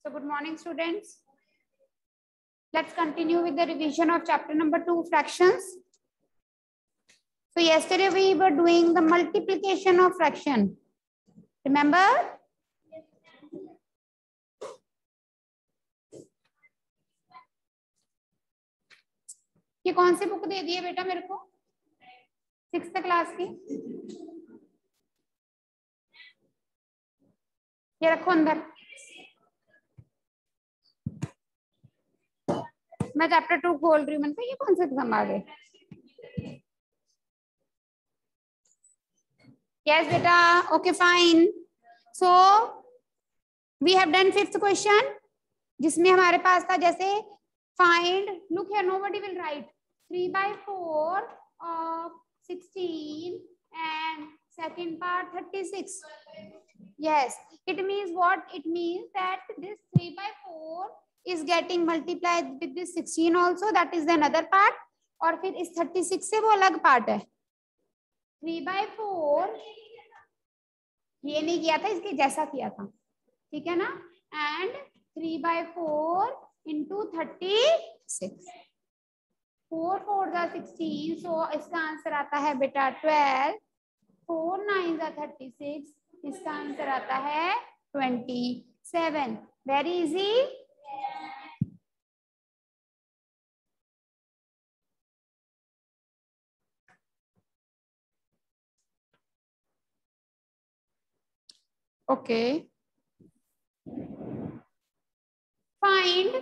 So good morning, students. Let's continue with the revision of chapter number 2, fractions. So yesterday we were doing the multiplication of fraction. Remember? ये कौन सी book दे दी है बेटा मेरे को? 6th class की. ये रखो अंदर. मैं चैप्टर 2 खोल रही हूँ. मैंने कहा ये कौन सा एग्जाम आ गए? Yes beta. Okay, fine. So we have done 5th question, जिसमें हमारे पास था जैसे find. Look here, nobody will write 3/4 of 16 and second part 36. Yes, it means what? It means that this 3/4 is getting multiplied with this 16 also. That is the another part. और फिर इस 36 से वो अलग part है. 3/4 ये नहीं किया था, इसके जैसा किया था. ठीक है ना? And 3/4 into 36. 4 4 are 16. So इसका आंसर आता है बेटा 12. 4 9 are 36. इसका आंसर आता है 27. Very easy. Okay. Find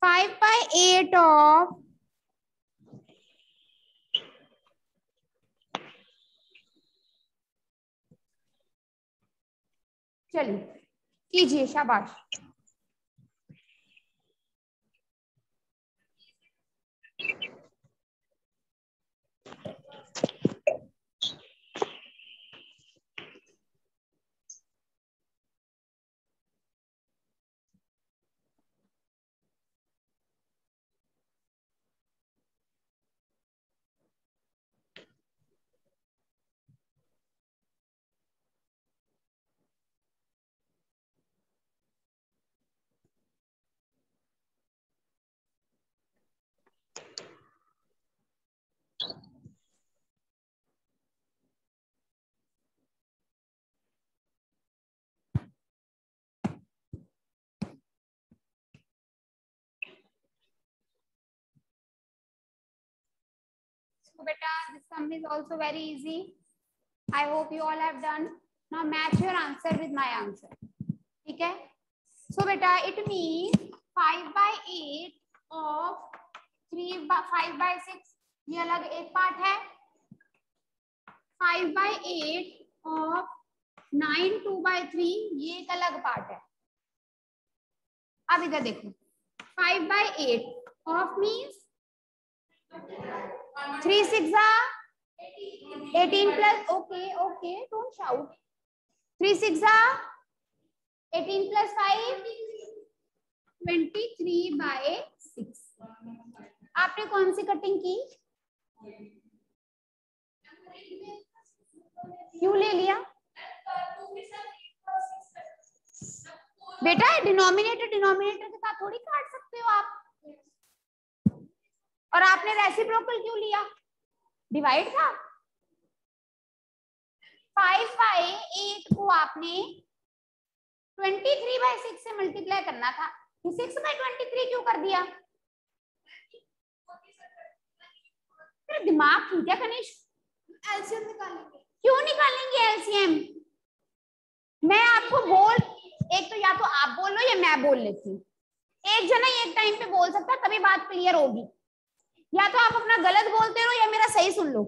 5/8 of चलिए कीजिए, शाबाश. So beta, this sum is also very easy. I hope you all have done. Now match your answer with my answer. ठीक है? So beta, it means 5/8 of 5/6. ये अलग एक part है. 5/8 of 9 2/3 ये एक अलग पार्ट है. अब इधर देखो. 5/8 of means 3 6 are 18 plus. Okay, don't shout. 3 6 are 18 plus 5 23/6. आपने कौन सी कटिंग की? क्यों ले लिया बेटा? डिनोमिनेटर के साथ थोड़ी काट सकते हो आप. और आपने रेसिप्रोकल क्यों लिया? डिवाइड था. 5/8 को आपने 23/6 से मल्टीप्लाई करना था. 6/23 क्यों कर दिया? तेरा दिमाग ठीक है कनिष्क? एलसीएम निकालेंगे. क्यों निकालेंगे एलसीएम? मैं आपको एक तो या तो आप बोल लो या मैं बोल लेती हूँ. एक जना एक टाइम पे बोल सकता, तभी बात क्लियर होगी. या तो आप अपना गलत बोलते रहो या मेरा सही सुन लो.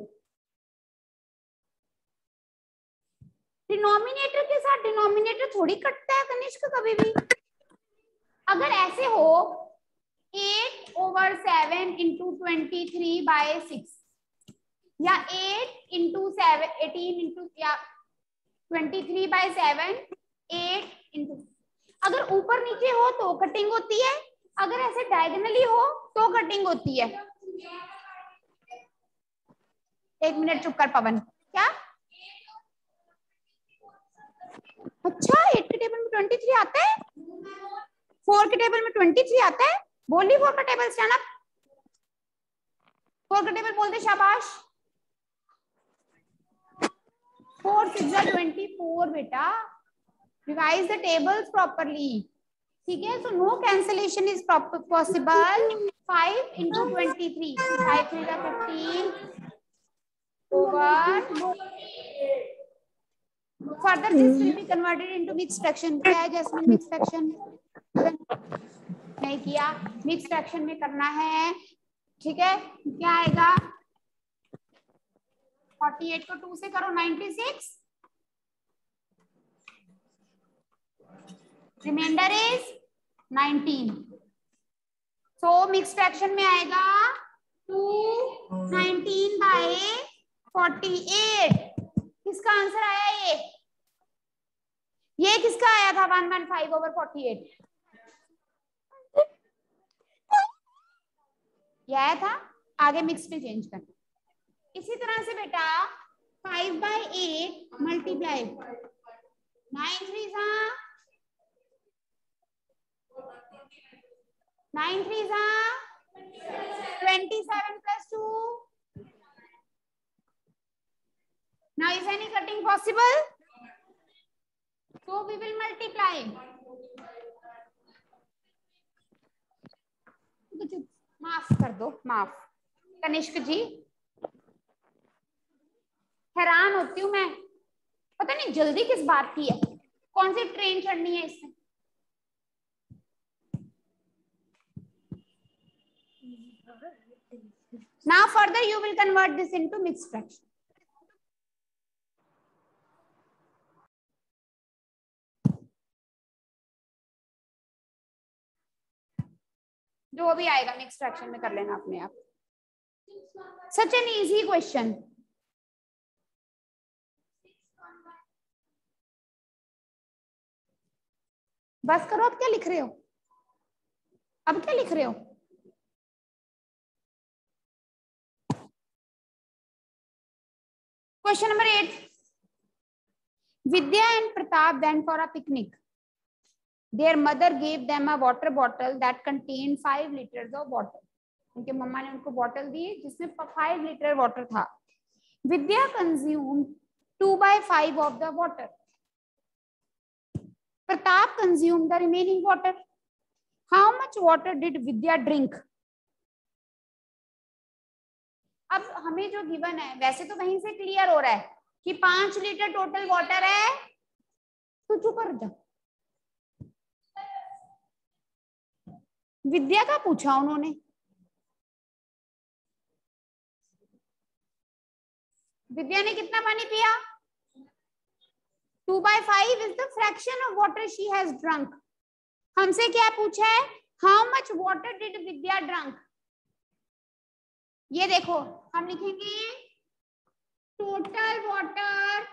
डिनोमिनेटर के साथ डिनोमिनेटर थोड़ी कटता है कनिष्क कभी भी. अगर ऐसे हो 8/7 into 23/6 या 8 into 7 18 into या 23/7 8 into. अगर ऊपर नीचे हो तो कटिंग होती है. अगर ऐसे डायगोनली हो तो कटिंग होती है. एक मिनट चुप कर पवन. क्या अच्छा 8 के टेबल में 23 आता है, 4 के टेबल में 23 आता है। बोल ली 4 का टेबल, स्टैंड अप। 4 का टेबल बोल दे, शाबाश। 4 6 24 बेटा। रिवाइज द टेबल्स प्रॉपरली, ठीक है। So no cancellation is possible. 5 into 23, 5 3 15 over. Further this will be converted into mixed fraction. क्या है जैस्मिन मिक्स फ्रैक्शन? नहीं किया, मिक्स फ्रैक्शन में करना है, ठीक है। क्या आएगा? 48 को 2 से करो 96, reminder is 19। So mix fraction में आएगा 219/48। किसका आंसर आया ये किसका आया था? 115/48 ये आया था। आगे मिक्स में चेंज करना। इसी तरह से बेटा 5/8 multiply 9 3 27 plus 2. Now is any cutting possible? So we will multiply. माफ कर दो, माफ। कनिष्क जी, हैरान होती हूँ मैं, पता नहीं जल्दी किस बात की है, कौन सी ट्रेन चढ़नी है इससे। Now further you will convert this into mixed fraction. जो भी आएगा मिक्स फ्रैक्शन में कर लेना अपने आप। Such an easy question. बस करो, अब क्या लिख रहे हो? अब क्या लिख रहे हो? Question number 8। Vidya and Pratap went for a picnic. Their mother gave them a water bottle that contained 5 liters of water. उनके मम्मा ने उनको बॉटल दी जिसमें 5 लीटर वाटर था। Vidya consumed 2/5 of the water. Pratap consumed the remaining water. How much water did Vidya drink? अब हमें जो given है, वैसे तो वहीं से क्लियर हो रहा है कि 5 लीटर टोटल वाटर है, तो चुप कर जा। विद्या का पूछा उन्होंने, विद्या ने कितना पानी पिया? 2/5 is the fraction of water she has drunk. हमसे क्या पूछा है? How much water did Vidya drunk? ये देखो हम लिखेंगे टोटल वाटर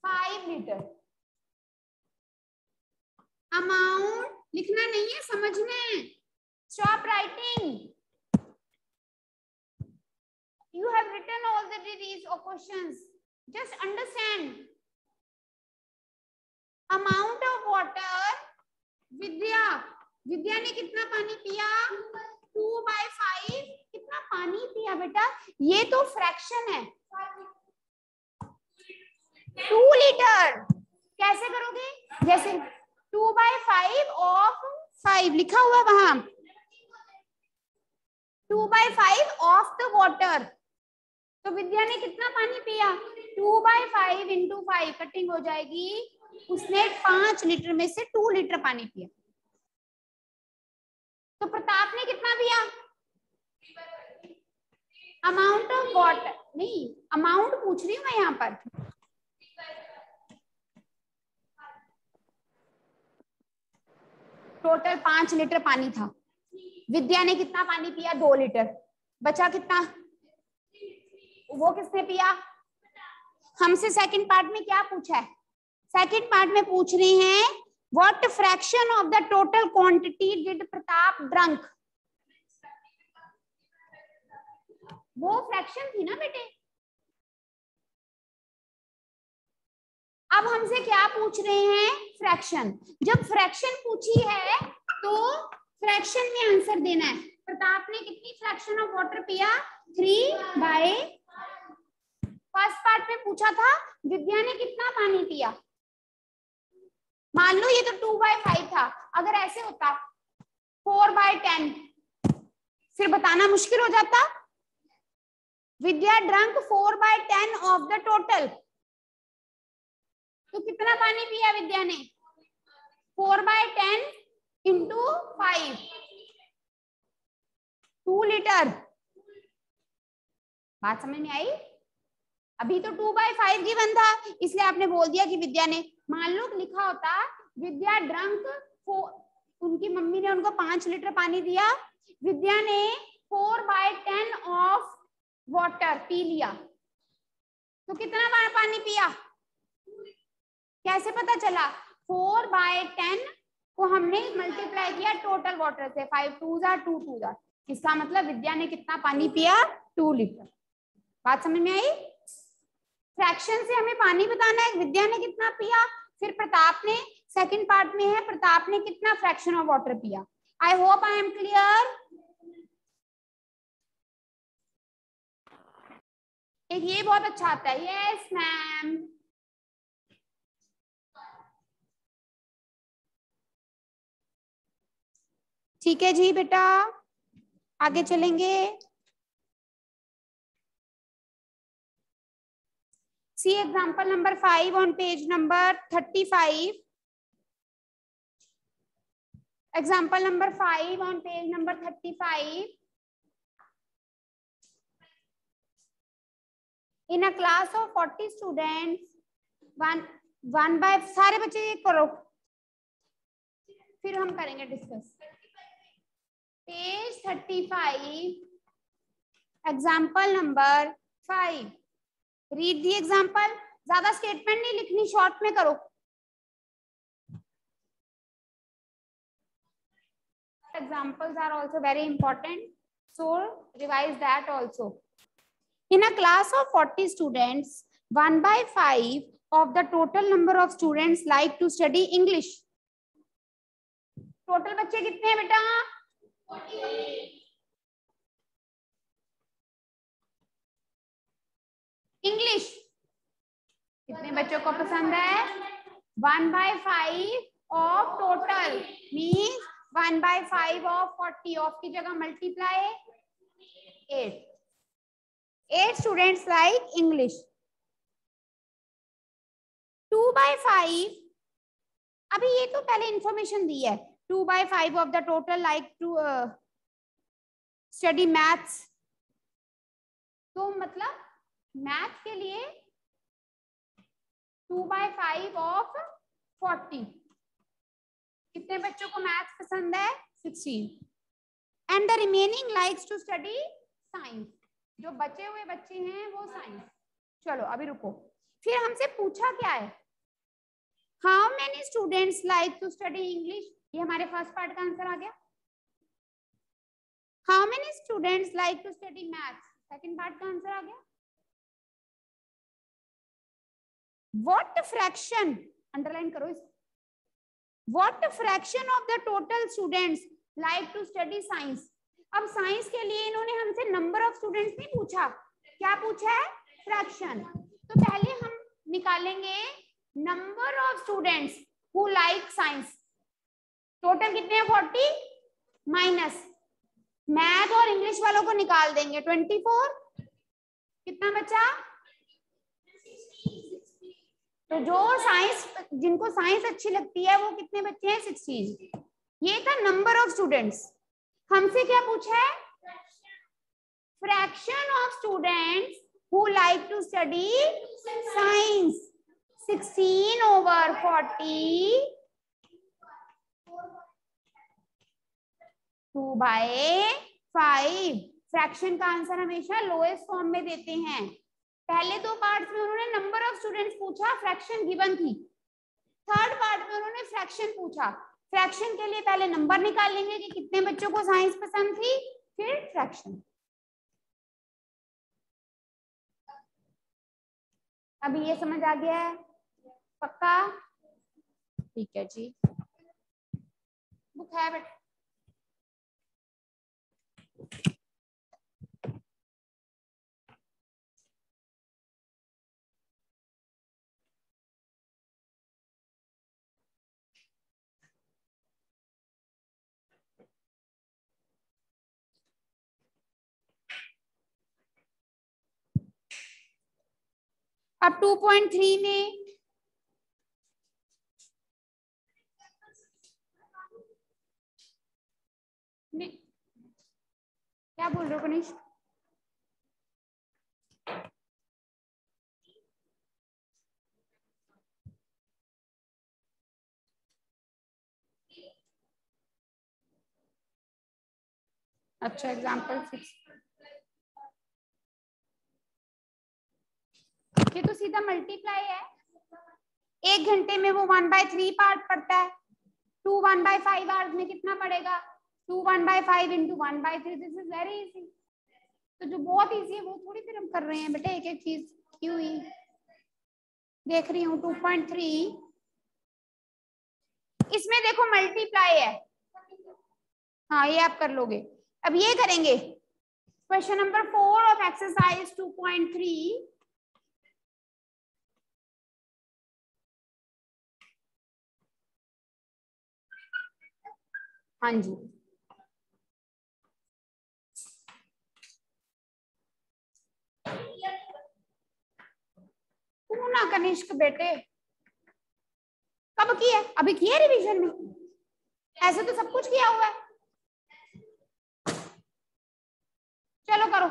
5 लीटर। अमाउंट लिखना नहीं है, समझना है। Stop writing. You have written already these questions. Just understand. Amount of water. विद्या ने कितना पानी पिया? 2/5। कितना पानी पिया बेटा? ये तो फ्रैक्शन है। 2 लीटर कैसे करोगे? जैसे 2/5 ऑफ 5 लिखा हुआ वहां, 2/5 ऑफ द वाटर। तो विद्या ने कितना पानी पिया? 2/5 into 5 कटिंग हो जाएगी। उसने 5 लीटर में से 2 लीटर पानी पिया। तो प्रताप ने कितना पिया? अमाउंट ऑफ वाटर नहीं, अमाउंट पूछ रही हूँ मैं यहाँ पर। टोटल 5 लीटर पानी था। विद्या ने कितना पानी पिया? 2 लीटर। बचा कितना? वो किसने पिया? हमसे सेकंड पार्ट में क्या पूछा है? सेकंड पार्ट में पूछ रहे हैं what fraction of the total quantity did Pratap drunk. वो फ्रैक्शन थी ना बेटे। अब हमसे क्या पूछ रहे हैं? फ्रैक्शन। जब फ्रैक्शन पूछी है तो फ्रैक्शन में आंसर देना है। प्रताप ने कितनी फ्रैक्शन ऑफ वाटर पिया? 3/। फर्स्ट पार्ट में पूछा था विद्या ने कितना पानी पिया। मान लो ये तो 2/5 था, अगर ऐसे होता 4/10 फिर बताना मुश्किल हो जाता। विद्या ड्रंक 4/10 ऑफ द टोटल, तो कितना पानी पिया विद्या ने? 4/10 इंटू 5, 2 लीटर। बात समझ में आई? अभी तो 2/5 गिवन था, इसलिए आपने बोल दिया कि विद्या ने। मान लो लिखा होता विद्या ड्रंक, उनकी मम्मी ने उनको 5 लीटर पानी दिया, विद्या ने 4/10 ऑफ वाटर पी लिया, तो कितना पानी पिया? कैसे पता चला? 4/10 को हमने मल्टीप्लाई किया टोटल वाटर से, 5 2 जार 2 2 जार, इसका मतलब विद्या ने कितना पानी पिया? 2 लीटर। बात समझ में आई? फ्रैक्शन से हमें पानी बताना है, विद्या ने कितना पिया। फिर प्रताप ने, सेकंड पार्ट में है, प्रताप ने कितना फ्रैक्शन ऑफ वाटर पिया। I hope I am clear. एक ये बहुत अच्छा आता है, यस मैम। ठीक है जी बेटा, आगे चलेंगे। See example number 5 on page number 35. Example number 5 on page number 35. In a class of 40 students, one by, सारे बच्चे करो, फिर हम करेंगे discuss. Page 35, example number 5. Read the example. ज्यादा स्टेटमेंट नहीं लिखनी, शॉर्ट में करो। Examples are also very important, so revise that also. In a class of 40 students, 1/5 of the total number of students like to study English. Total बच्चे कितने हैं बेटा? 40। English कितने बच्चों को पसंद है? 1/5 of total means 1/5 of 40। Of की जगह मल्टीप्लाई 8। 8 students like English. 2/5, अभी ये तो पहले इंफॉर्मेशन दी है। 2/5 of the total like to study maths, तो मतलब मैथ के लिए 2/5 ऑफ 40। कितने बच्चों को मैथ पसंद है? 16। And the remaining likes to study science, जो बचे हुए बच्चे हैं वो साइंस। चलो अभी रुको, फिर हमसे पूछा क्या है? How many students like to study English, ये हमारे फर्स्ट पार्ट का आंसर आ गया। How many students like to study maths, second part का आंसर आ गया। What fraction, अंडरलाइन करो इसको, what fraction of the total students like to study science। अब साइंस के लिए इन्होंने हमसे नंबर ऑफ स्टूडेंट्स नहीं पूछा, क्या पूछा है? फ्रैक्शन। तो पहले हम निकालेंगे number of students who like science. Total कितने हैं? 40 माइनस मैथ और इंग्लिश वालों को निकाल देंगे 24। कितना बचा? तो जो साइंस, जिनको साइंस अच्छी लगती है वो कितने बच्चे हैं? 16। ये था नंबर ऑफ स्टूडेंट्स। हमसे क्या पूछा है? Fraction of students who like to study science. 16/40, 2/5। Fraction का आंसर हमेशा लोएस्ट फॉर्म में देते हैं। पहले दो पार्ट्स में उन्होंने नंबर ऑफ स्टूडेंट्स पूछा, फ्रैक्शन गिवन थी। थर्ड पार्ट में उन्होंने फ्रैक्शन पूछा। फ्रैक्शन के लिए पहले नंबर निकालेंगे कि कितने बच्चों को साइंस पसंद थी, फिर फ्रैक्शन। अभी ये समझ आ गया है? पक्का? ठीक है जी, बुक है बेटा। अब 2.3 में क्या बोल रहे हो गणेश? अच्छा, एग्जाम्पल 6 ये तो सीधा मल्टीप्लाई है। 1 घंटे में वो 1/3 पार्ट पड़ता है। 2 1/5 आवर्स में कितना पड़ेगा? 2 1/5 into 1/3। This is very easy. तो जो बहुत इजी है वो थोड़ी फिर हम कर रहे हैं बेटा, एक एक चीज क्यों ही देख रही हूँ। 2.3 इसमें देखो मल्टीप्लाई है। हाँ ये आप कर लोगे। अब ये करेंगे क्वेश्चन नंबर 4 ऑफ एक्सरसाइज 2.3। हाँ जी, ना कनिष्क बेटे कब की है? अभी की है रिवीजन में? ऐसे तो सब कुछ किया हुआ है। चलो करो।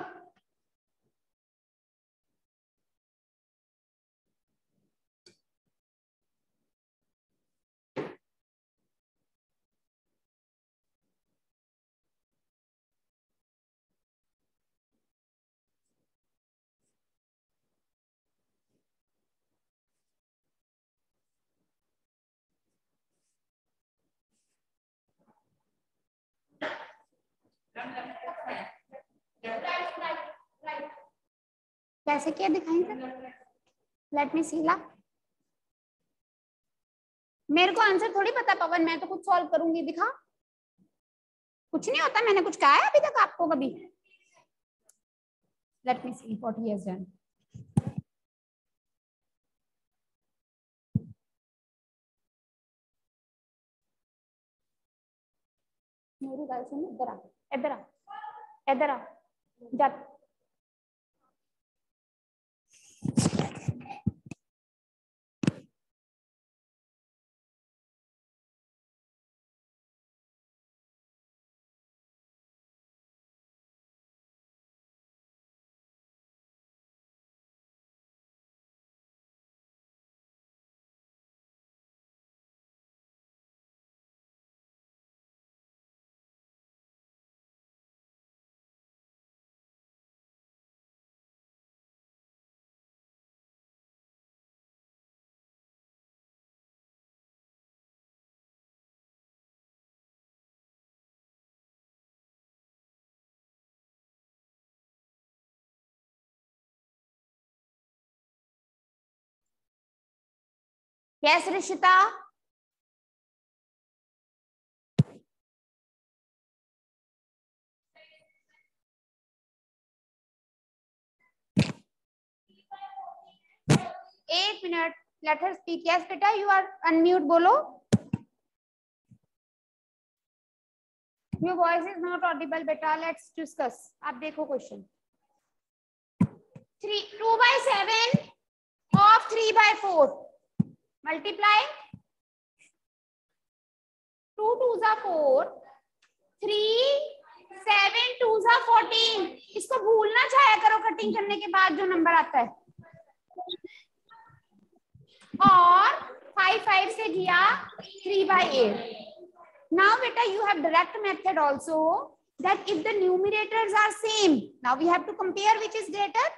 कैसे किया दिखाएंगे? लेट मी सी ला। मेरे को आंसर थोड़ी पता पवन, मैं तो कुछ सॉल्व करूंगी। दिखा, कुछ नहीं होता। मैंने कुछ कहा है अभी तक आपको कभी? Let me see what he has done. मेरी बात सुन, इधर आ, इधर आ, इधर आ जा। यस ऋषिता, एक minute, let her speak. Yes बेटा, यू आर अनम्यूट, बोलो। Your voice is not Audible बेटा, लेट्स डिस्कस। आप देखो question 2/7 of 3/4 multiply 2 2s are 4, 3 7 2s are 14। इसको भूलना चाहे करो कटिंग करने के बाद जो नंबर आता है। और 5 5 से किया 3/8। Now beta you have direct method also, that if the numerators are same, now we have to compare which is greater.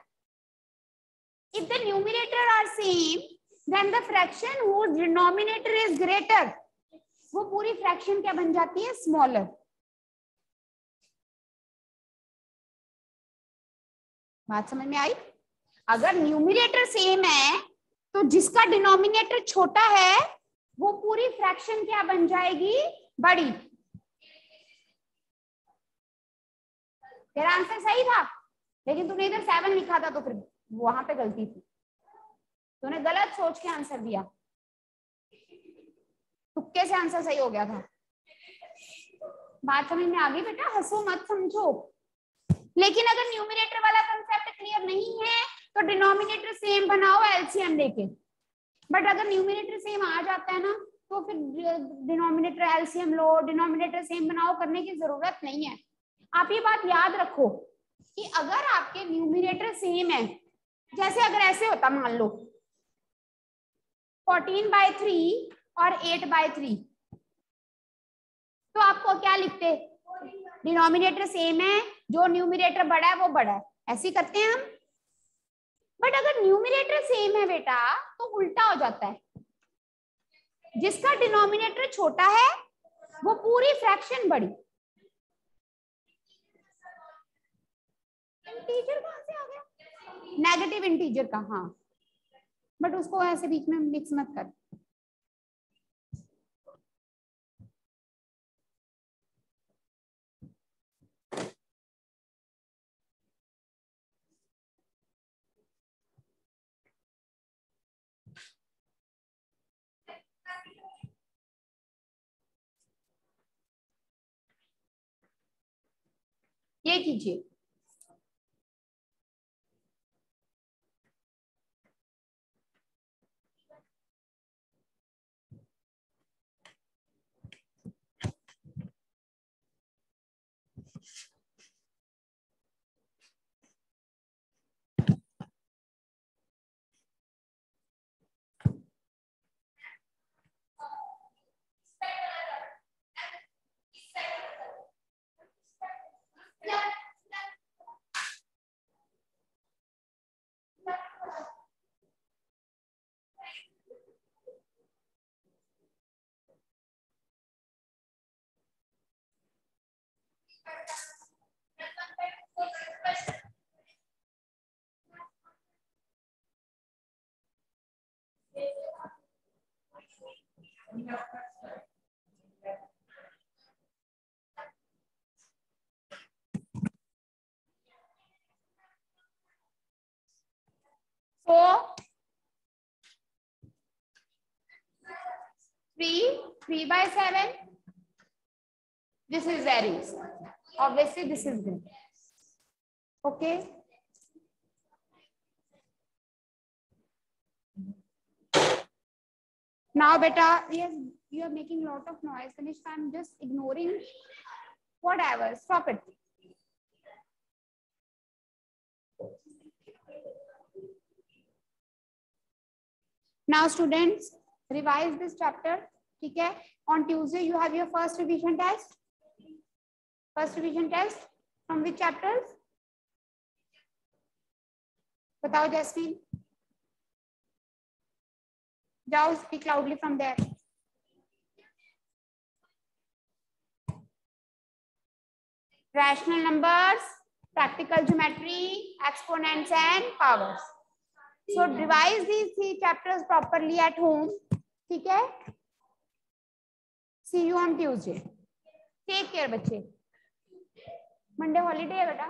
If the numerator are same, then the fraction whose denominator is greater, वो पूरी fraction क्या बन जाती है? Smaller. बात समझ में आई? अगर न्यूमिनेटर सेम है तो जिसका डिनोमिनेटर छोटा है वो पूरी फ्रैक्शन क्या बन जाएगी, बड़ी। तेरा आंसर सही था, लेकिन तूने इधर 7 लिखा था, तो फिर वहां पे गलती थी, तूने गलत सोच के आंसर दिया, तुक्के से आंसर सही हो गया था। बात समझ में आ गई बेटा, हंसो मत, समझो। लेकिन अगर न्यूमरेटर वाला कंसेप्ट क्लियर नहीं है तो डिनोमिनेटर सेम बनाओ एलसीएम लेके। बट अगर न्यूमरेटर सेम आ जाता है ना, तो फिर डिनोमिनेटर एलसीएम लो, डिनोमिनेटर सेम बनाओ, करने की जरूरत नहीं है। आप ये बात याद रखो कि अगर आपके न्यूमरेटर सेम है, जैसे अगर ऐसे होता, मान लो 14/3 और 8/3, तो आपको क्या लिखते, डिनोमिनेटर सेम है, जो न्यूमरेटर बड़ा है वो बड़ा है, ऐसे ही करते हैं हम। बट अगर न्यूमरेटर सेम है बेटा तो उल्टा हो जाता है, जिसका डिनोमिनेटर छोटा है वो पूरी फ्रैक्शन बड़ी। इंटीजर कहां से आ गया, नेगेटिव इंटीजर का, हाँ, बट उसको ऐसे बीच में मिक्स मत कर। ये कीजिए, so 3/7, this is very easy, obviously this is good, okay. Now beta, yes, you are making a lot of noise, Kanishka, I'm just ignoring, whatever, stop it. Now students, revise this chapter, ठीक है। On Tuesday you have your first revision test. First revision test from which chapters? बताओ jasmine, जाओ, speak loudly from there. Rational numbers, practical geometry, exponents and powers. So revise these 3 chapters properly at home, ठीक है। See you on Tuesday. Take care बच्चे, Monday holiday है बेटा।